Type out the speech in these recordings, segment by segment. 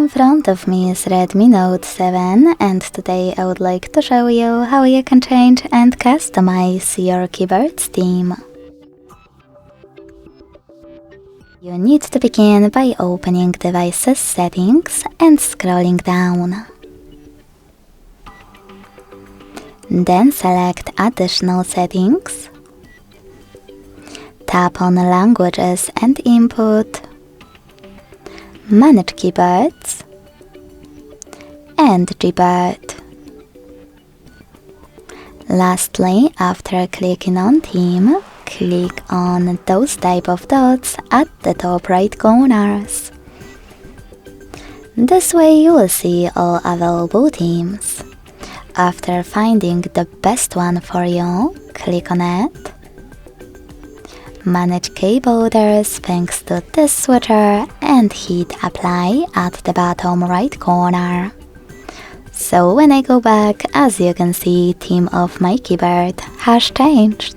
In front of me is Redmi Note 7, and today I would like to show you how you can change and customize your keyboard's theme. You need to begin by opening Devices Settings and scrolling down. Then select Additional Settings. Tap on Languages and Input, Manage Keyboards, and Revert. Lastly, after clicking on Theme, click on those type of dots at the top right corners. This way you will see all available themes. After finding the best one for you, click on it. Manage key borders thanks to this switcher and hit apply at the bottom right corner. So when I go back, as you can see, theme of my keyboard has changed.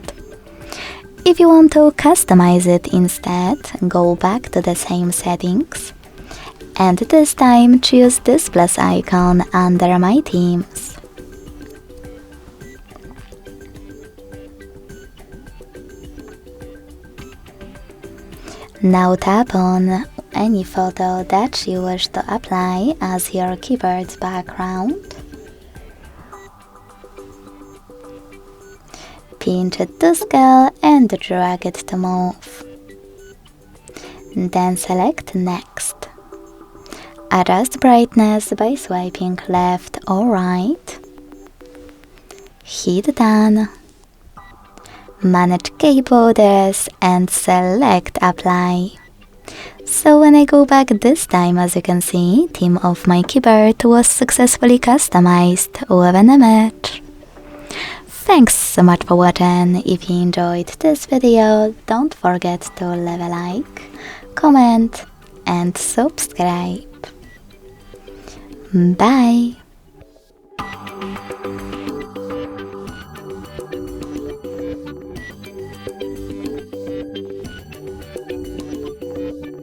If you want to customize it instead, go back to the same settings and this time choose this plus icon under my themes. Now tap on any photo that you wish to apply as your keyboard's background. Pinch it to scale and drag it to move. Then select Next. Adjust brightness by swiping left or right. Hit Done. Manage key borders and select Apply. So when I go back this time, as you can see, theme of my keyboard was successfully customized with an image. Thanks so much for watching. If you enjoyed this video, don't forget to leave a like, comment and subscribe. Bye!